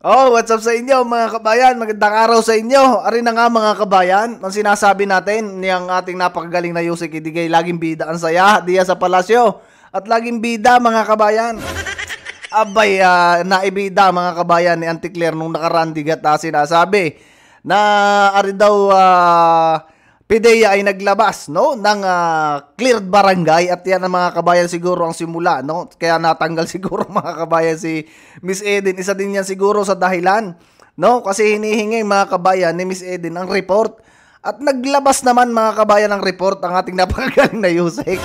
Oh, what's up sa inyo mga kabayan? Magandang araw sa inyo. Ari na nga mga kabayan, ang sinasabi natin niyang ating napakagaling na Yusek Idigay, laging bida ang saya diya sa palasyo. At laging bida mga kabayan. Abay, naibida mga kabayan ni Auntie Claire nung nakaraan digat sinasabi na ari daw PIDEA ay naglabas no ng cleared barangay at yan ang mga kabayan siguro ang simula no, kaya natanggal siguro mga kabayan si Miss Eden. Isa din yan siguro sa dahilan no, kasi hinihingi mga kabayan ni Miss Eden ang report at naglabas naman mga kabayan ng report ang ating napakagaling na Yusek.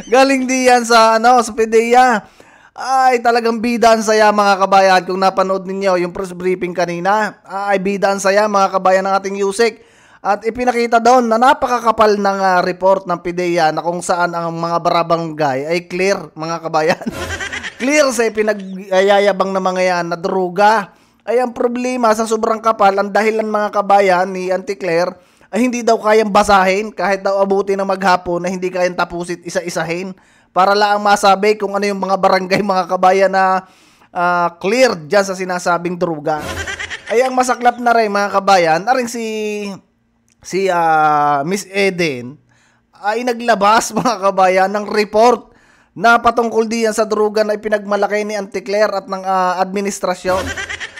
Galing diyan sa sa PIDEA. Ay talagang bida ang saya mga kabayan. Kung napanood ninyo yung press briefing kanina, ay bida ang saya mga kabayan ng ating Yusek. At ipinakita doon na napakakapal ng report ng PIDEA na kung saan ang mga barangay ay clear mga kabayan. Clear sa ipinagyayabang na mga yan na droga. Ay ang problema sa sobrang kapal, ang dahilan mga kabayan ni Auntie Claire ay hindi daw kayang basahin kahit daw abuti ng maghapon na hindi kayang tapusit isa-isahin para lang masabi kung ano yung mga barangay mga kabayan na clear dyan sa sinasabing droga. Ay ang masaklap na rin mga kabayan, aring si Miss Eden ay naglabas mga kabayan ng report na patungkol diyan sa droga na ipinagmalaki ni Auntie Claire at ng administrasyon.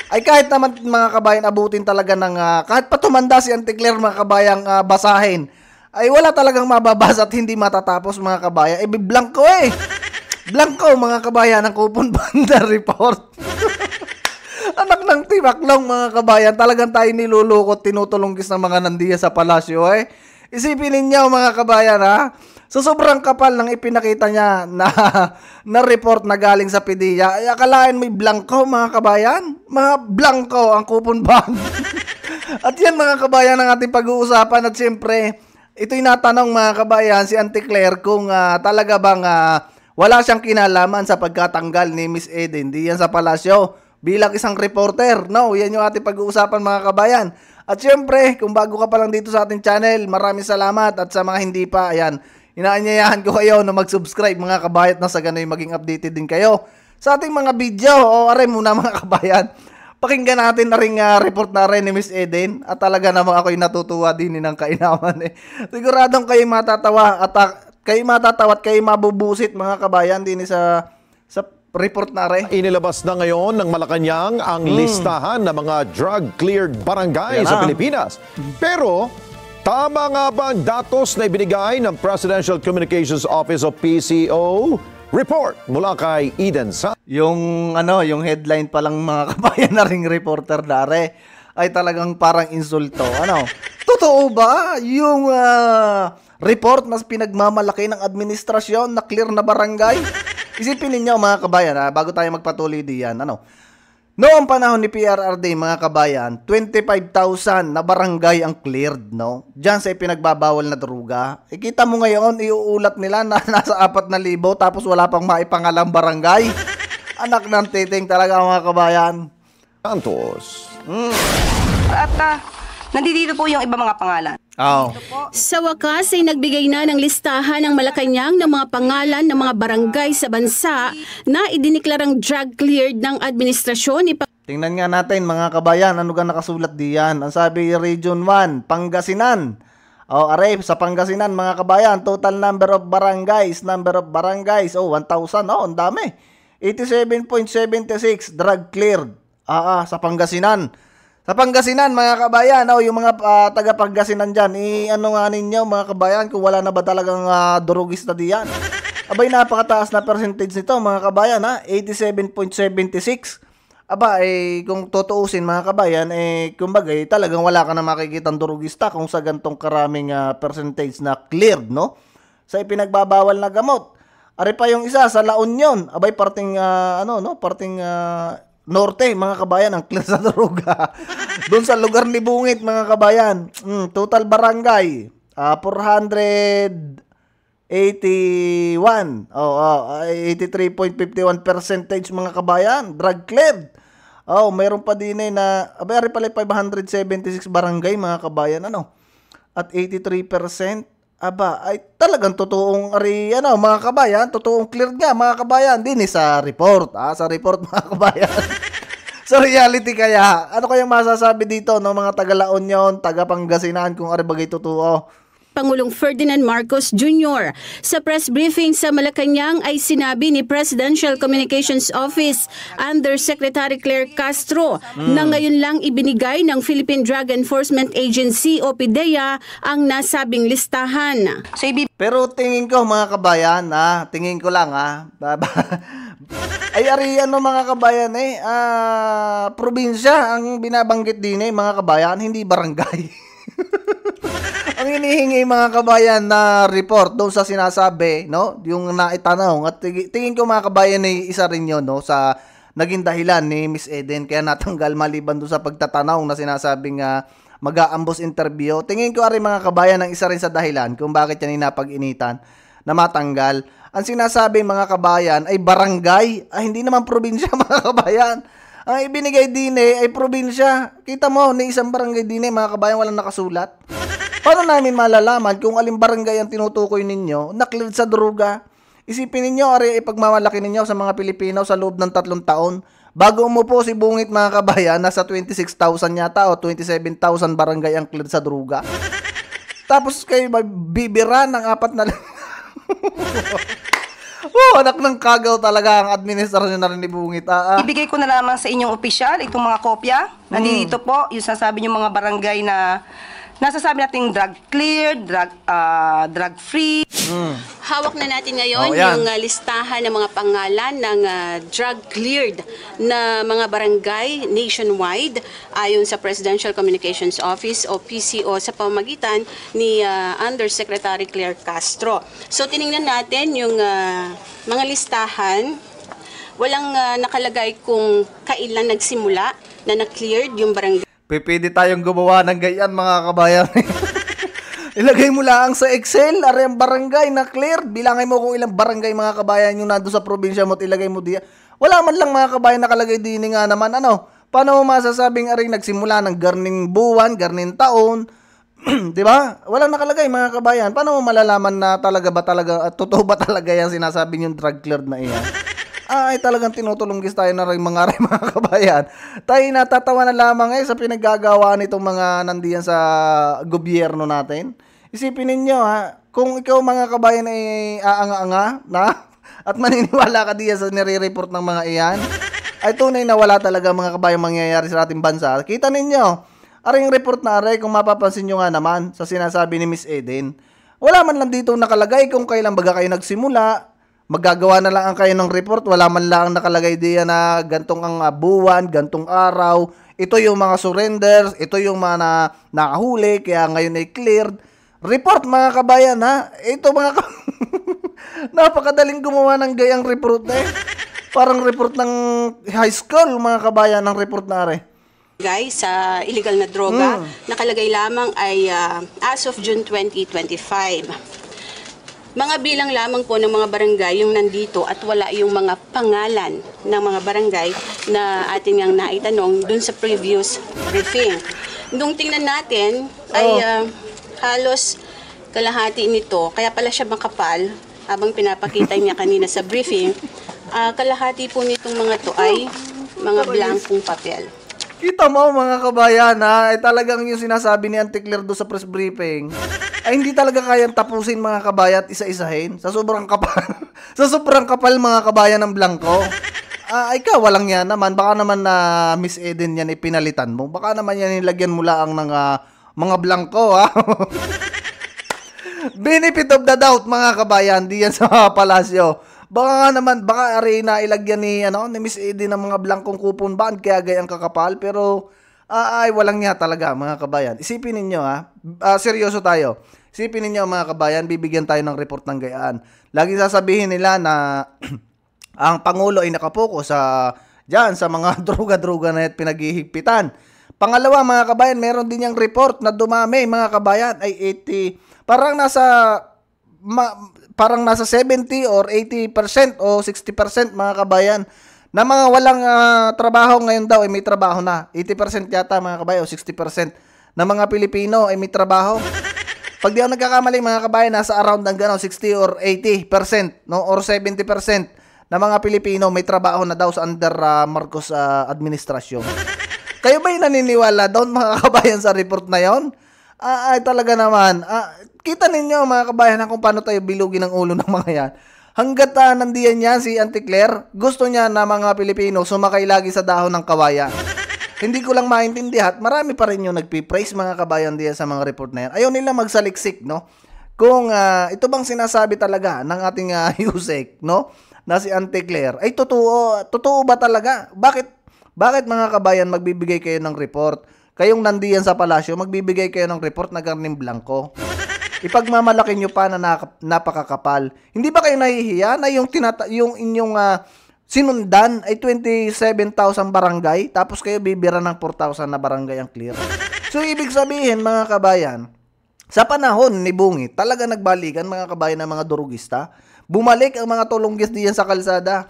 Ay kahit naman mga kabayan abutin talaga ng kahit patumanda si Auntie Claire mga kabayan basahin, ay wala talagang mababasa at hindi matatapos mga kabayan. Ay blanco blanco mga kabayan ang kupon banda report. Anak ng timaklong mga kabayan, talagang tayo nilulukot, tinutulunggis ng mga nandiya sa palasyo Isipin ninyo mga kabayan so sobrang kapal ng ipinakita niya na report na galing sa PIDEA, ay akalain may blanco mga kabayan, mga blanco ang coupon bond. At yan mga kabayan ang ating pag-uusapan at siyempre, ito'y natanong mga kabayan si Auntie Claire kung talaga bang wala siyang kinalaman sa pagkatanggal ni Miss Eden diyan sa palasyo bilang isang reporter. No, yan yung ating pag-uusapan mga kabayan. At syempre, kung bago ka pa lang dito sa ating channel, maraming salamat. At sa mga hindi pa, ayan, inaanyayahan ko kayo na mag-subscribe mga kabayan na sa gano'y maging updated din kayo sa ating mga video. O aray muna mga kabayan, pakinggan natin na rin report na rin ni Miss Eden. At talaga namang ako'y natutuwa din ng kainaman Siguradong kayo matatawa at kayo matatawa at kayo mabubusit mga kabayan din sa report na rin. Inilabas na ngayon ng Malacanang ang listahan ng mga drug-cleared barangay sa Pilipinas. Pero, tama nga ba ang datos na ibinigay ng Presidential Communications Office o PCO? Report mula kay Eden San. Yung headline pa lang mga kabayan na ring reporter dare ay talagang parang insulto. Totoo ba yung report na pinagmamalaki ng administrasyon na clear na barangay? Isipin ninyo mga kabayan bago tayo magpatuloy diyan. Noong panahon ni PRRD mga kabayan, 25,000 na barangay ang cleared, no? Diyan sa ipinagbabawal na droga. Kita mo ngayon, iuulat nila na nasa 4,000 tapos wala pang maipangalang barangay. Anak ng titing talaga mga kabayan. Santos. At nandito po yung iba mga pangalan. Sa wakas ay nagbigay na ng listahan ng Malacanang ng mga pangalan ng mga barangay sa bansa na idiniklarang drug cleared ng administrasyon. Tingnan nga natin mga kabayan, ano ga nakasulat diyan? Ang sabi Region 1, Pangasinan. Aray, sa Pangasinan mga kabayan, total number of barangays, 1,000. Ang dami. 87.76 drug cleared. Sa Pangasinan. Sa Pangasinan mga kabayan, yung mga taga Pangasinan dyan, ano nga ninyo mga kabayan kung wala na ba talagang drugista diyan? Abay napakataas na percentage nito mga kabayan 87.76. Aba kung tutuusin mga kabayan, kumbaga talagang wala ka na makikitang drugista kung sa gantong karaming percentage na cleared no? Sa ipinagbabawal na gamot. Ari pa yung isa sa La Union, abay parting parting norte mga kabayan ang clear sa droga. Doon sa lugar ni Bungit mga kabayan, total barangay 481. 83.51% mga kabayan drug cleared. Mayroon pa din na abay pala 576 barangay mga kabayan at 83% ay talagang totoong mga kabayan, totoong clear nga mga kabayan din sa report, sa report mga kabayan. Sa reality kaya, ano kayang masasabi dito ng mga taga-La Union, taga-Pangasinan kung ari bagay totoo? Pangulong Ferdinand Marcos Jr. Sa press briefing sa Malacanang ay sinabi ni Presidential Communications Office Undersecretary Claire Castro na ngayon lang ibinigay ng Philippine Drug Enforcement Agency o PDEA ang nasabing listahan. So, Pero tingin ko mga kabayan, tingin ko lang ay ari ano mga kabayan probinsya ang binabanggit din mga kabayan, hindi barangay. Ang hinihingi mga kabayan na report doon sa sinasabi, no? Yung naitanong at tingin ko mga kabayan ay isa rin 'yon, no, sa naging dahilan ni Miss Eden kaya natanggal maliban doon sa pagtatanong na sinasabing mag-aambos interview. Tingin ko ari mga kabayan ang isa rin sa dahilan kung bakit yan napag-initan na matanggal. Ang sinasabi mga kabayan ay barangay, hindi naman probinsya mga kabayan. Ang ibinigay din ay probinsya. Kita mo, ni isang barangay din mga kabayan walang nakasulat. Paano namin malalaman kung aling barangay ang tinutukoy ninyo na cleared sa droga? Isipin ninyo, ari ipagmamalaki ninyo sa mga Pilipino sa loob ng 3 taon. Bago umupo si Bungit mga kabayan, nasa 26,000 yata o 27,000 barangay ang cleared sa droga. Tapos kayo bibira ng 4 na anak ng kagaw talaga ang administrasyon na rin ni Bungit. ibigay ko na lamang sa inyong opisyal itong mga kopya. Nandito po, yung sasabi niyo mga barangay na nasasabi natin drug cleared, drug free. Hawak na natin ngayon yan. yung listahan ng mga pangalan ng drug cleared na mga barangay nationwide ayon sa Presidential Communications Office o PCO sa pamamagitan ni Undersecretary Claire Castro. So tiningnan natin yung mga listahan. Walang nakalagay kung kailan nagsimula na na-cleared yung barangay. Pwede tayong gumawa ng ganyan mga kabayan. Ilagay mo lang sa Excel, ari ang barangay na cleared. Bilangin mo kung ilang barangay mga kabayan yung nandun sa probinsya mo at ilagay mo diyan. Wala man lang mga kabayan nakalagay din nga naman. Paano mo masasabing ari nagsimula ng garning buwan, garning taon? 'Di ba? Walang nakalagay mga kabayan. Paano mo malalaman na talaga ba talaga totoo ba talaga yan sinasabi yung drug cleared na iyan? Ay talagang tinutulunggis tayo na rin mga kabayan. Tayo natatawa na lamang sa pinaggagawa nitong mga nandiyan sa gobyerno natin. Isipin ninyo kung ikaw mga kabayan ay aanga-anga na at maniniwala ka diyan sa nire-report ng mga iyan, ay tunay na wala talaga mga kabayan mangyayari sa ating bansa. Kita ninyo, aring report na aray kung mapapansin nyo nga naman sa sinasabi ni Miss Eden. Wala man lang dito nakalagay kung kailan baga kayo nagsimula. Magagawa na lang ang kayo ng report, wala man lang nakalagay diyan na gantong ang buwan, gantong araw, ito yung mga surrenders, ito yung mga nakahuli, kaya ngayon ay cleared. Report mga kabayan ito mga napakadaling gumawa ng gayang report Parang report ng high school mga kabayan ng report na Guys, sa illegal na droga, nakalagay lamang ay as of June 2025. Mga bilang lamang po ng mga barangay yung nandito at wala yung mga pangalan ng mga barangay na ating ang naitanong dun sa previous briefing. Nung tingnan natin ay halos kalahati nito, kaya pala siya makapal habang pinapakita niya kanina sa briefing, kalahati po nitong mga to ay mga blankong papel. Kita mo mga kabayan ay talagang yung sinasabi ni Auntie Claire doon sa press briefing ay hindi talaga kayang tapusin mga kabayan at isa-isahin sa sobrang kapal. Sa sobrang kapal mga kabayan ng blanco. Ikaw walang yan naman, baka naman na Miss Eden yan ipinalitan mo. Baka naman yan nilagyan mo lang ng mga blanco Benefit of the doubt mga kabayan, di yan sa palasyo. Baka naman, baka arena ilagyan ni Miss Eden ng mga blankong kupon band kaya gayang kakapal. Pero, ay walang niya talaga mga kabayan. Isipin ninyo seryoso tayo. Isipin ninyo mga kabayan, bibigyan tayo ng report ng gayaan. Laging sasabihin nila na ang Pangulo ay nakapokus dyan sa mga droga-droga na pinaghihigpitan. Pangalawa mga kabayan, meron din yung report na dumami mga kabayan ay 80, parang nasa 70 or 80% o 60% mga kabayan na mga walang trabaho ngayon daw ay may trabaho na. 80% yata mga kabayan o 60% na mga Pilipino ay may trabaho. Pag di ako nagkakamali mga kabayan, nasa around ng 60 or 80%, no, or 70% na mga Pilipino may trabaho na daw sa under Marcos administrasyon. Kayo ba yung naniniwala doon mga kabayan sa report na yon? Ay talaga naman. Kita ninyo mga kabayan kung paano tayo bilugin ng ulo ng mga yan. Hanggat nandiyan niya si Auntie Claire, gusto niya na mga Pilipino sumakay lagi sa dahon ng kawayan. Hindi ko lang maintindihan, marami pa rin yung nagpipraise mga kabayan diyan sa mga report na yan. Ayaw nila magsaliksik, no? Kung ito bang sinasabi talaga ng ating Yusek, no? Na si Auntie Claire, ay totoo ba talaga? Bakit mga kabayan magbibigay kayo ng report? Kayong nandiyan sa palasyo, magbibigay kayo ng report na garning blanco. Ipagmamalaki nyo pa na napakakapal. Hindi ba kayo nahihiya na yung inyong sinundan ay 27,000 barangay, tapos kayo bibira ng 4,000 na barangay ang clear? So, ibig sabihin mga kabayan, sa panahon ni Bungi, talaga nagbalikan mga kabayan ng mga durugista. Bumalik ang mga tulunggis diyan sa kalsada.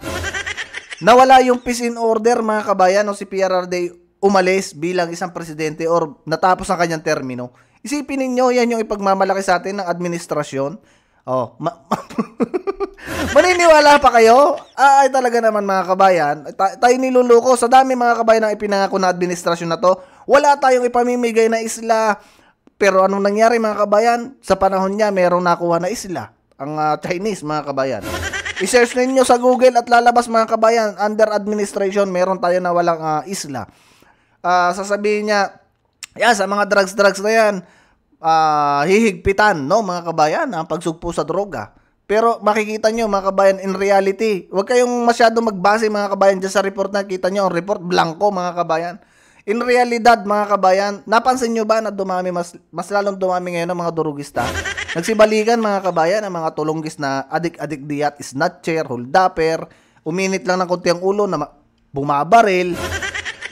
Nawala yung peace in order mga kabayan o si PRRD umalis bilang isang presidente or natapos ang kanyang termino. Isipin ninyo, yan yung ipagmamalaki sa atin ng administrasyon. Maniniwala pa kayo? Ay talaga naman mga kabayan, tayo niluluko. Sa dami mga kabayan ang ipinangako na administrasyon na to, wala tayong ipamimigay na isla. Pero anong nangyari mga kabayan? Sa panahon niya, merong nakuha na isla. Ang Chinese mga kabayan. I-search ninyo sa Google at lalabas mga kabayan, under administration, meron tayo na walang isla. Sasabihin niya, sa mga drugs na yan, hihigpitan, no mga kabayan, ang pagsugpo sa droga. Pero makikita nyo mga kabayan, in reality, huwag kayong masyado magbase mga kabayan dyan sa report na kita nyo, report blanco mga kabayan. In realidad mga kabayan, napansin nyo ba na dumami, mas lalong dumami ngayon ang mga durugista? Nagsibalikan mga kabayan ang mga tulunggis na adik-adik diyat, snatcher, holdapper, uminit lang ng konti ang ulo na bumabaril.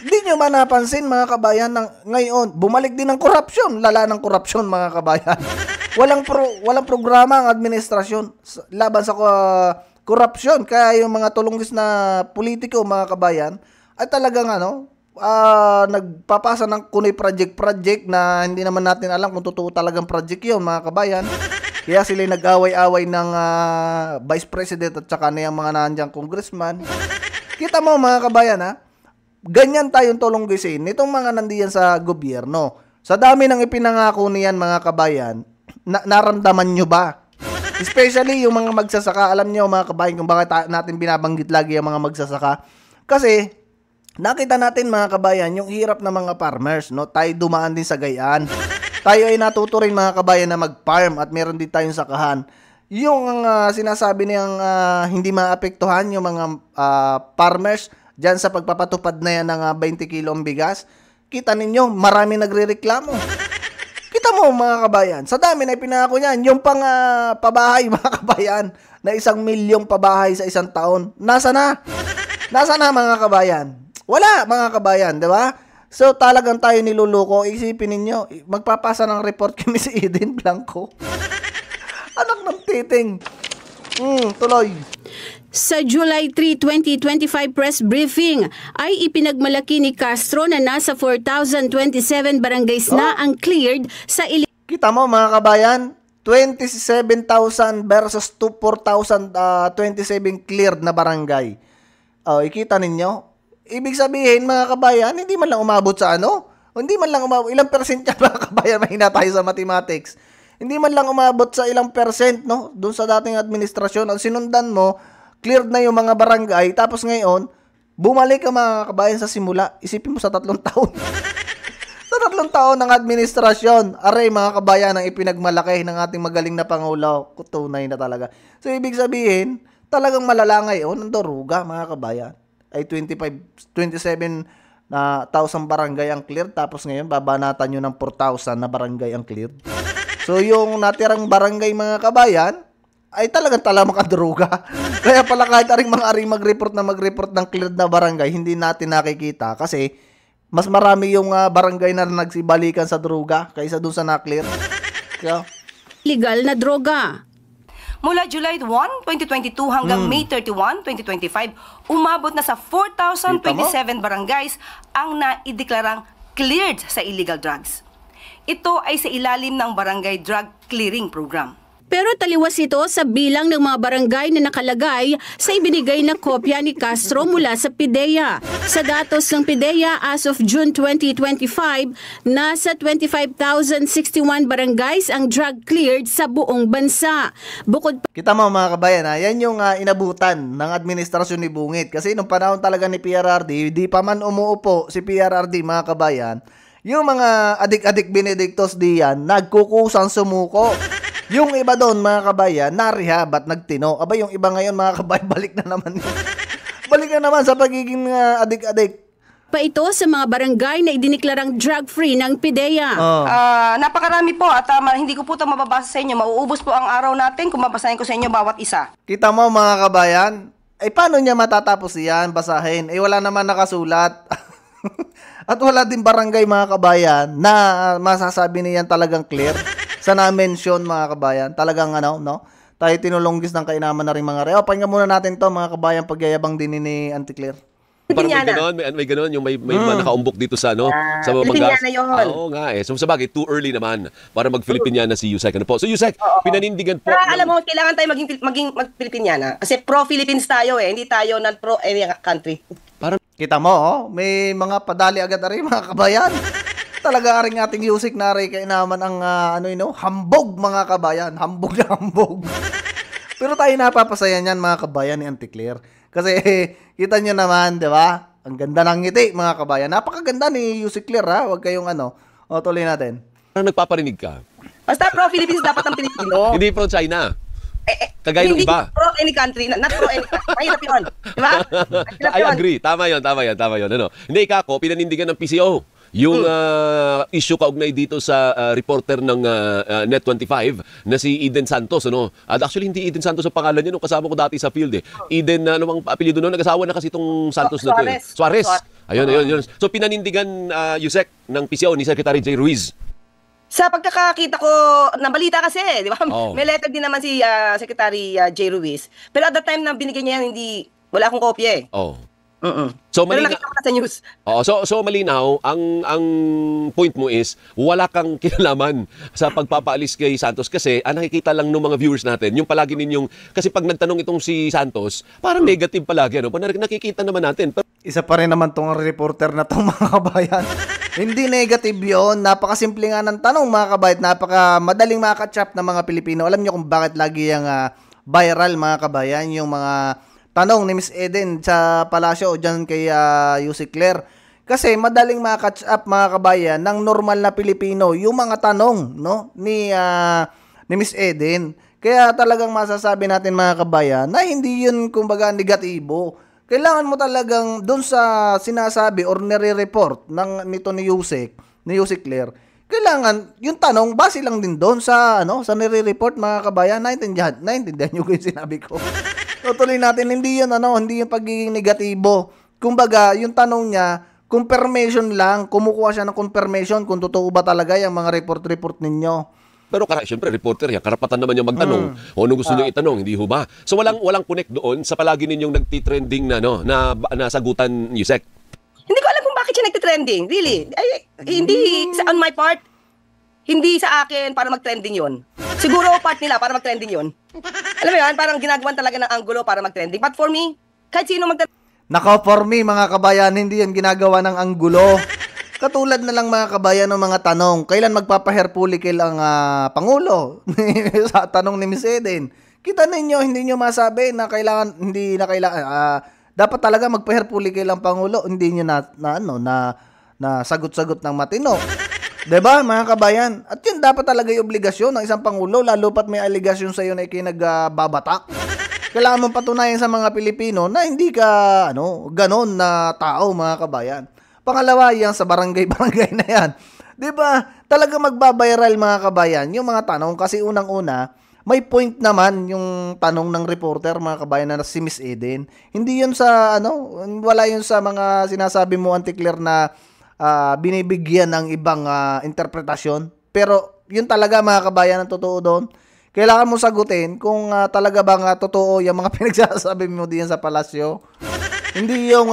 Hindi nyo ba napansin mga kabayan na ngayon, bumalik din ang korupsyon, lala ng korupsyon mga kabayan. Walang programa ang administrasyon laban sa korupsyon. Kaya yung mga tulunggis na politiko mga kabayan ay talagang nagpapasa ng kunay project na hindi naman natin alam kung totoo talagang project yun mga kabayan. Kaya sila nag-away-away ng vice president at saka na yung mga nandiyan congressman. Kita mo mga kabayan ganyan tayong tulunggisin nitong mga nandiyan sa gobyerno. Sa dami ng ipinangako niyan mga kabayan, naramdaman nyo ba? Especially yung mga magsasaka. Alam nyo mga kabayan kung bakit natin binabanggit lagi yung mga magsasaka? Kasi nakita natin mga kabayan yung hirap ng mga farmers, no? Tayo dumaan din sa gayaan. Tayo ay natuto rin mga kabayan na mag-farm at meron din tayong sakahan. Yung sinasabi niyang hindi maapektuhan yung mga farmers dyan sa pagpapatupad na yan ng 20 kilo ang bigas, kita ninyo, marami nagrereklamo. Kita mo mga kabayan, sa dami na ipinangako niyan, yung pang pabahay mga kabayan, na 1 milyong pabahay sa isang taon, nasa na? Nasa na mga kabayan? Wala mga kabayan, di ba? So talagang tayo niluluko. Isipin ninyo, magpapasa ng report kami si Eden Blanco. Anak ng titing. Tuloy. Sa July 3, 2025 press briefing ay ipinagmalaki ni Castro na nasa 4,027 barangays na ang cleared sa Kita mo mga kabayan, 27,000 versus 4,027 cleared na barangay. Ikita ninyo? Ibig sabihin mga kabayan, hindi man lang umabot sa hindi man lang umabot, ilang percent yan mga kabayan, mahina tayo sa mathematics. Hindi man lang umabot sa ilang percent, no? Doon sa dating administrasyon, ang sinundan mo, cleared na yung mga barangay, tapos ngayon, bumalik ang mga kabayan sa simula. Isipin mo sa 3 taon. Sa 3 taon ng administrasyon, aray mga kabayan ang ipinagmalaki ng ating magaling na Pangulo. Tunay na talaga. So, ibig sabihin, talagang malala ngayon ang duruga mga kabayan. Ay 27,000 barangay ang cleared, tapos ngayon, babanatan nyo ng 4,000 na barangay ang cleared. So, yung natirang barangay mga kabayan, ay talagang makadruga. Kaya pala kahit aring mag-report ng cleared na barangay, hindi natin nakikita kasi mas marami yung barangay na nagsibalikan sa druga kaysa dun sa na-clear. Kaya, illegal na droga. Mula July 1, 2022 hanggang May 31, 2025, umabot na sa 4,027 barangays ang naideklarang cleared sa illegal drugs. Ito ay sa ilalim ng Barangay Drug Clearing Program. Pero taliwas ito sa bilang ng mga barangay na nakalagay sa ibinigay na kopya ni Castro mula sa PIDEA. Sa datos ng PIDEA as of June 2025, nasa 25,061 barangays ang drug cleared sa buong bansa. Bukod pa Kita mo mga kabayan, yan yung inabutan ng administrasyon ni Bungit. Kasi nung panahon talaga ni PRRD, di pa man umuupo si PRRD mga kabayan, yung mga adik-adik Benedictos diyan, nagkukusang sumuko. Yung iba doon mga kabayan, na-rehab at nagtino. Aba yung iba ngayon mga kabayan, balik na naman. Balik na naman sa pagiging adik-adik. pa ito sa mga barangay na idiniklarang drug-free ng PIDEA. Napakarami po at hindi ko po ito mababasa sa inyo. Mauubos po ang araw natin kung babasahin ko sa inyo bawat isa. Kita mo mga kabayan, paano niya matatapos yan, basahin? Wala naman nakasulat. At wala din barangay mga kabayan na masasabi niyan talagang clear. Sa na-mention mga kabayan, talagang no? Tayo tinulunggis ng kainaman na rin mga reo. Pakinggan muna natin to mga kabayan, pagyayabang din ni Auntie Claire. Parang may ganon, yung may nakaumbok dito sa sa Batangas. Filipiniana yun. Oo nga eh. So sabagay, too early naman para mag-Filipiniana si Yusek. Ano po? So Yusek, pinanindigan po. Pero alam mo, kailangan tayo maging mag-Filipiniana. Kasi pro-Philippines tayo hindi tayo not pro any country. Kita mo, may mga padali agad na rin mga kabayan. Talaga aring ating Yusek na rin kainaman ang hambog mga kabayan. Hambog na hambog. Pero tayo napapasaya niyan mga kabayan ni Auntie Claire. Kasi kita nyo naman, di ba? Ang ganda ng ngiti mga kabayan. Napakaganda ni Yusek Claire ha. Huwag kayong tuloy natin. Parang nagpaparinig ka. Basta pro-Philippines dapat ang Pilipino. Hindi pro-China. Kagaya ng iba. Hindi pro any country, not pro any country. Mahirap yun. Di ba? I agree. Tama yun. Ano? Hindi, Kako, pinanindigan ng PCO. Yung issue kaugnay dito sa reporter ng Net25 na si Eden Santos, ano? At actually hindi Eden Santos ang pangalan niya nung kasama ko dati sa field eh. Eden, ano bang apelyido noon? Nag-asawa na kasi itong Santos na to. Suarez. Ayun. So pinanindigan Yusek ng PCO ni Secretary J. Ruiz. Sa pagkakakita ko, nabalita kasi, di ba? Oh. May letter din naman si Secretary J. Ruiz. Pero at the time na binigyan niya yan, wala akong kopya eh. Oh. Pero So malinaw, nakita ko na sa news. so malinaw, ang point mo is wala kang kinalaman sa pagpapaalis kay Santos kasi nakikita lang ng mga viewers natin, yung palagi ninyong, kasi pag nagtanong itong si Santos, parang negative palagi, ano? Nakikita naman natin. Isa pa rin naman tong reporter na tong mga kabayan. Hindi negative yun. Napakasimple nga ng tanong mga kabayan. Napaka-madaling makaka-chap ng mga Pilipino. Alam niyo kung bakit lagi yung viral mga kabayan, yung mga tanong ni Miss Eden sa palasyo o dyan kay Yusek Claire. Kasi madaling makaka-catch up mga kabayan ng normal na Pilipino yung mga tanong ni Miss Eden. Kaya talagang masasabi natin mga kabayan na hindi yun kumbaga negatibo. Kailangan mo talagang doon sa sinasabi or nire-report nito ni Yusek Claire. Kailangan yung tanong base lang din doon sa nire-report mga kabayan. Naintindihan niyo ko yung sinabi ko. Tutuloy natin, hindi yun pagiging negatibo. Kumbaga, yung tanong niya, confirmation lang, kumukuha siya ng confirmation kung totoo ba talaga yung mga report ninyo. Pero siyempre, reporter yan, karapatan naman yung magtanong. O ano gusto nyo itanong, hindi ho ba? So walang connect doon sa palagi ninyong nagtitrending na sagutan, Yusek. Hindi ko alam kung bakit siya nagtitrending. Really. Hindi on my part. Hindi sa akin para mag-trending yon. Siguro part nila para mag-trending yon. Alam mo yan, parang ginagawan talaga ng anggulo para mag-trending. But for me, kahit sino Nako, for me, mga kabayan, hindi yan ginagawa ng anggulo. Katulad na lang mga kabayan ng mga tanong, kailan magpapa-hairpulikel ang Pangulo? Sa tanong ni Miss Eden. Kita ninyo, hindi nyo masabi na dapat talaga magpa-hairpulikel ang Pangulo. Hindi nyo na sagot-sagot ng matino. Diba mga kabayan? At yun dapat talaga yung obligasyon ng isang Pangulo, lalo pat may aligasyon sa iyo na ikinagbabatak. Kailangan mong patunayan sa mga Pilipino na hindi ka ganon na tao mga kabayan. Pangalawa yan sa barangay na yan. Diba? Talaga magbabiral mga kabayan yung mga tanong kasi unang-una, may point naman yung tanong ng reporter mga kabayan na si Miss Eden. Hindi yun sa wala yun sa mga sinasabi mo Auntie Claire na binibigyan ng ibang interpretasyon. Pero yun talaga mga kabayan ang totoo doon. Kailangan mo sagutin kung talaga bang totoo yung mga pinagsasabi mo diyan sa palasyo. Hindi yung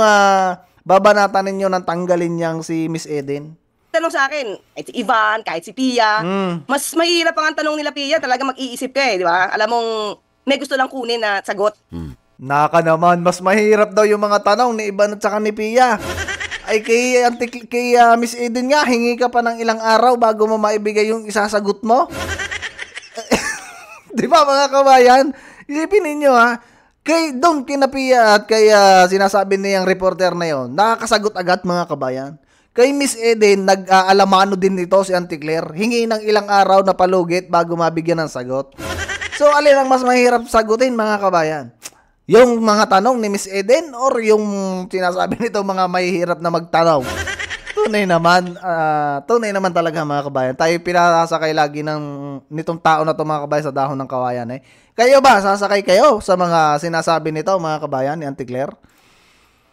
babanatan ninyo ng tanggalin niyang si Miss Eden. nagtanong sa akin, kahit si Ivan, kahit si Pia, mas mahirap ang tanong nila Pia, talaga mag-iisip ka di ba? Alam mong may gusto lang kunin na sagot. Naka naman, mas mahirap daw yung mga tanong ni Ivan at saka ni Pia. Ay kay Miss Eden nga, hingi ka pa ng ilang araw bago mo maibigay yung isasagot mo. Di ba mga kabayan? Isipin ninyo kay kina Pia at kay sinasabi niyang reporter na yon, nakakasagot agad mga kabayan. Kay Miss Eden, nag-aalamano din nito si Auntie Claire. Hingi ng ilang araw na palugit bago mabigyan ng sagot. So, alin ang mas mahirap sagutin mga kabayan? Yung mga tanong ni Miss Eden or yung sinasabi nito mga mahihirap na magtanong? Tunay naman talaga mga kabayan. Tayo pinasakay lagi nitong tao na to mga kabayan sa dahon ng kawayan Kayo ba, sasakay kayo sa mga sinasabi nito mga kabayan ni Auntie Claire?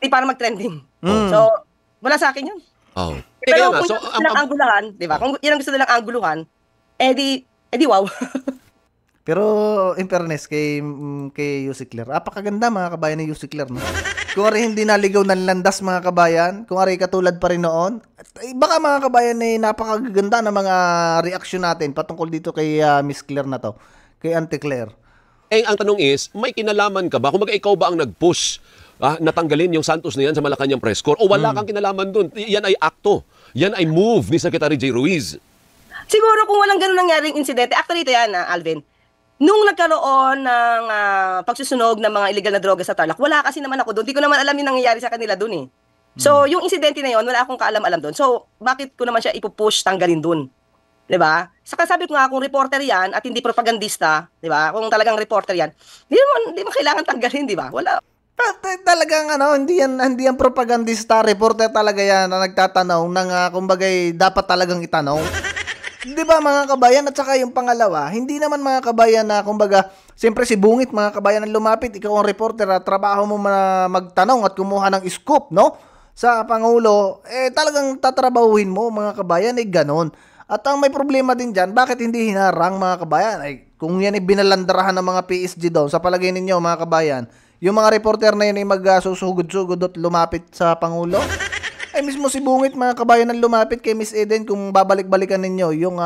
Di para mag-trending. So, wala sa akin yun. Oh. Pero kung gusto nilang angguluhan, di ba? Kung yan ang gusto nilang angguluhan, edi wow. Pero in fairness kay Yussi Claire, apakaganda mga kabayan ni Yussi Claire, no? Kung ari hindi naligaw ng landas mga kabayan, kung ari katulad pa rin noon, baka mga kabayan napakaganda ng mga reaksyon natin patungkol dito kay Miss Claire na to, kay Auntie Claire. Ang tanong is, may kinalaman ka ba? Kung ikaw ba ang nag-push natanggalin yung Santos na yan sa Malacanang press corps o wala kang kinalaman dun? Yan ay akto. Yan ay move ni Secretary J. Ruiz. Siguro kung walang ganun nangyaring insidente, actually ito yan, Alvin. Nung nagkaroon ng pagsusunog ng mga illegal na droga sa Tarlac, wala kasi naman ako doon. Di ko naman alam yung nangyayari sa kanila doon So, yung insidente na yon, wala akong kaalam-alam doon. So, bakit ko naman siya ipupush tanggalin doon? 'Di ba? Saka sabi ko nga, kung reporter yan at hindi propagandista, 'di ba? Kung talagang reporter yan, di mo kailangan tanggalin, 'di ba? Wala. Talagang hindi yan propagandista, reporter talaga yan na nagtatanong ng kumbagay dapat talagang itanong. 'Di ba mga kabayan? At saka yung pangalawa, hindi naman mga kabayan na kumbaga, siyempre si Bungit mga kabayan ang lumapit, ikaw ang reporter at trabaho mo magtanong at kumuha ng scoop, no? Sa Pangulo, talagang tatrabahuhin mo mga kabayan, ganon. At ang may problema din dyan, bakit hindi hinarang mga kabayan? Kung yan binalandarahan ng mga PSG doon, sa palagay ninyo mga kabayan, yung mga reporter na yun ay magsusugod-sugod at lumapit sa Pangulo? Mismo si Bungit mga kabayan ang lumapit kay Miss Eden. Kung babalik-balikan ninyo yung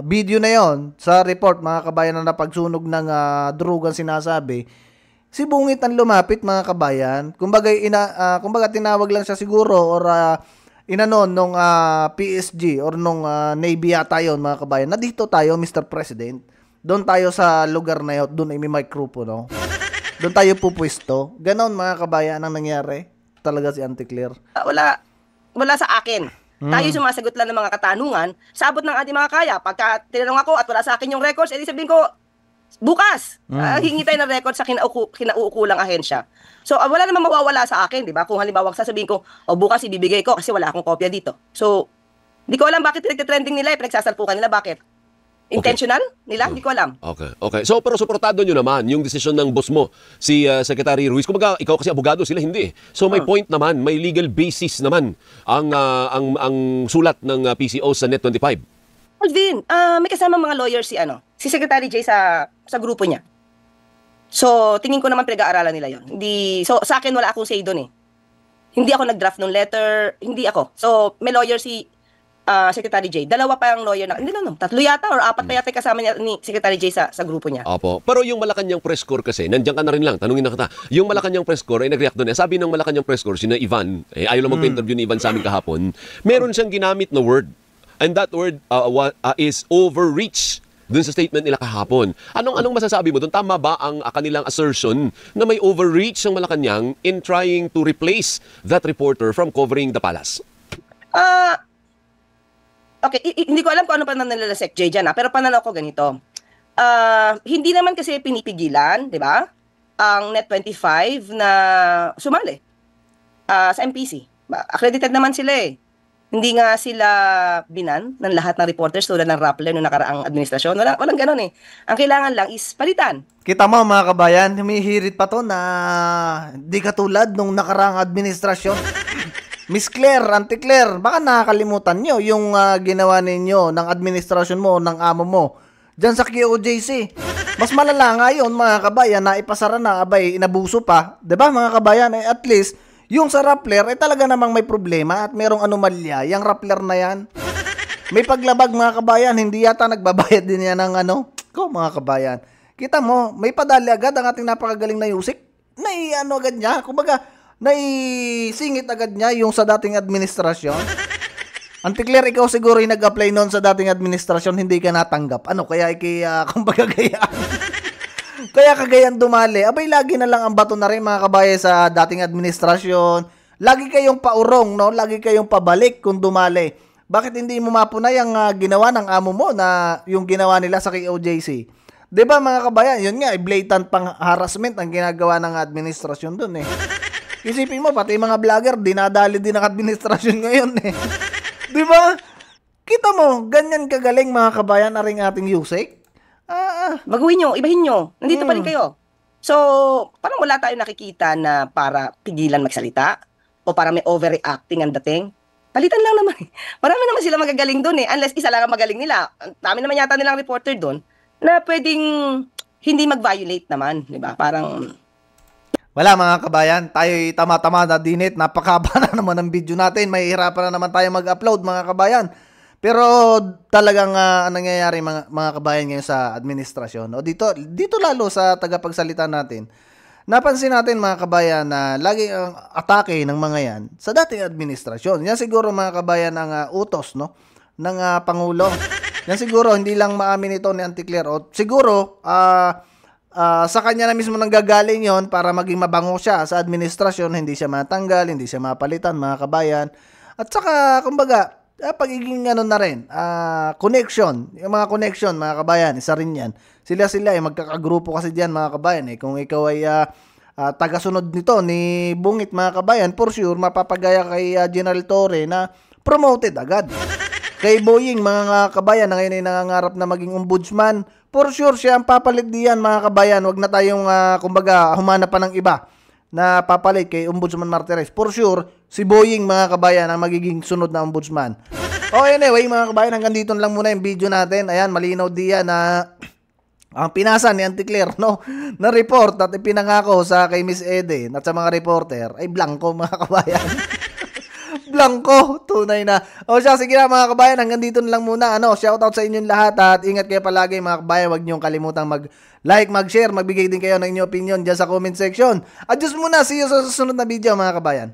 video na yon sa report mga kabayan na napagsunog ng drugan sinasabi, si Bungit ang lumapit mga kabayan. Kumbaga tinawag lang siya siguro or inanon nung PSG or nung Navy yata yun mga kabayan, na dito tayo Mr. President, doon tayo sa lugar na yun, doon ay may microphone, doon tayo pupwesto. Ganon mga kabayan ang nangyari talaga si Auntie Claire. Wala sa akin. Tayo sumasagot lang ng mga katanungan sa abot ng ating mga kaya. Pagka tinanong ako at wala sa akin yung records, edi sabihin ko, bukas, hingi tayo ng records sa kinauukulang ahensya. So, wala namang mawawala sa akin, di ba? Kung halimbawa sasabihin ko, bukas ibibigay ko kasi wala akong kopya dito. So, di ko alam bakit pinagtitrending nila, pinagsasalpukan nila, bakit? Intentional nila? Hindi ko alam. Okay. So, pero suportado nyo naman yung desisyon ng boss mo, si Secretary Ruiz. Kumbaga, ikaw kasi abogado, sila hindi. So, may point naman, may legal basis naman ang sulat ng PCO sa Net25. Alvin, may kasama mga lawyers si Secretary J sa grupo niya. So, tingin ko naman pinag-aaralan nila yon. So, sa akin wala akong say doon Hindi ako nag-draft ng letter, hindi ako. So, may lawyer si Secretary J. Dalawa pa ang lawyer na, tatlo yata or apat pa yata kasama niya ni Secretary J sa grupo niya. Opo. Pero yung Malacanang press corps kasi, nandiyan ka na rin lang, tanungin na kita. Yung Malacanang press corps ay nag-react doon. Sabi ng Malacanang press corps, sina Ivan, ayaw lang magpa-interview ni Ivan sa amin kahapon, meron siyang ginamit na word. And that word is overreach dun sa statement nila kahapon. Anong masasabi mo doon? Tama ba ang kanilang assertion na may overreach ang Malacanang in trying to replace that reporter from covering the palace? Okay, hindi ko alam kung ano pa nila Sec J dyan, pero pananaw ko ganito. Hindi naman kasi pinipigilan, di ba, ang Net25 na sumali sa MPC. Accredited naman sila Hindi nga sila binan ng lahat ng reporters tulad ng Rappler noong nakaraang administrasyon. Walang ganun Ang kailangan lang is palitan. Kita mo mga kabayan, humihirit pa to na di katulad nung nakaraang administrasyon. Miss Claire, Auntie Claire, baka nakakalimutan nyo yung ginawa ninyo ng administrasyon mo, ng amo mo, dyan sa QOJC. Mas malala nga yun mga kabayan na ipasara na, inabuso pa. Diba mga kabayan, at least, Yung sa Rappler, talaga namang may problema at merong anomalya. Yung Rappler na yan, may paglabag mga kabayan, hindi yata nagbabayad din yan ng mga kabayan. Kita mo, may padali agad ang ating napakagaling na Yusik. Agad niya, kumbaga, naisingit agad niya yung sa dating administrasyon. Antikler, ikaw siguro yung nag-apply noon sa dating administrasyon, hindi ka natanggap. Kaya kumbaga gayaan. Kaya kagayan dumali. Abay, lagi na lang ang bato na rin mga kabayan sa dating administrasyon. Lagi kayong paurong, no? Lagi kayong pabalik kung dumali. Bakit hindi mo mapunay ang ginawa ng amo mo na yung ginawa nila sa KOJC? 'Di ba mga kabayan? Yun nga, blatant pang harassment ang ginagawa ng administrasyon doon eh. Isipin mo, pati mga vlogger, dinadali din ang administrasyon ngayon eh. 'Di ba? Kita mo, ganyan kagaling mga kabayan na ring ating Yusik. Baguhin nyo, ibahin nyo. Nandito pa rin kayo. So, parang wala tayong nakikita na para pigilan magsalita o para may overreacting ang dating. Palitan lang naman. Marami naman sila magagaling doon eh. Unless isa lang ang magaling nila. Dami naman yata nilang reporter doon na pwedeng hindi mag-violate naman. Diba? Parang... Wala mga kabayan, tayo'y tama-tama na dinit. Napakaba na naman ang video natin. Mahihirapan na naman tayo mag-upload mga kabayan. Pero talagang nangyayari mga kabayan ngayon sa administrasyon. O dito lalo sa tagapagsalita natin. Napansin natin mga kabayan na lagi ang atake ng mga yan sa dating administrasyon. Yan siguro mga kabayan ang utos ng Pangulo. Yan siguro hindi lang maamin ito ni Antikler. O siguro sa kanya na mismo nanggagaling yon para maging mabango siya sa administrasyon. Hindi siya matanggal, hindi siya mapalitan mga kabayan. At saka kumbaga pagiging na rin, connection, yung mga connection mga kabayan, isa rin yan. Sila ay magkakagrupo kasi diyan mga kabayan eh. Kung ikaw ay tagasunod nito ni Bungit mga kabayan, for sure mapapagaya kay General Torre na promoted agad. Kay Boying mga kabayan na ngayon ay nangangarap na maging ombudsman, for sure siya ang papalit diyan mga kabayan. Wag na tayong kumbaga humanap pa ng iba na papalit kay Ombudsman Martires. For sure, si Boying mga kabayan ang magiging sunod na ombudsman. Anyway mga kabayan, hanggang dito lang muna yung video natin. Ayan, malinaw diyan na ang pinasa ni Antikler na report at ipinangako sa kay Miss Ede at sa mga reporter ay blanco mga kabayan. Blanco, tunay na. Sige na mga kabayan, hanggang dito na lang muna. Shoutout sa inyong lahat at ingat kayo palagi mga kabayan. Huwag niyong kalimutang mag-like, mag-share, magbigay din kayo ng inyong opinion dyan sa comment section. At just muna, see you sa susunod na video mga kabayan.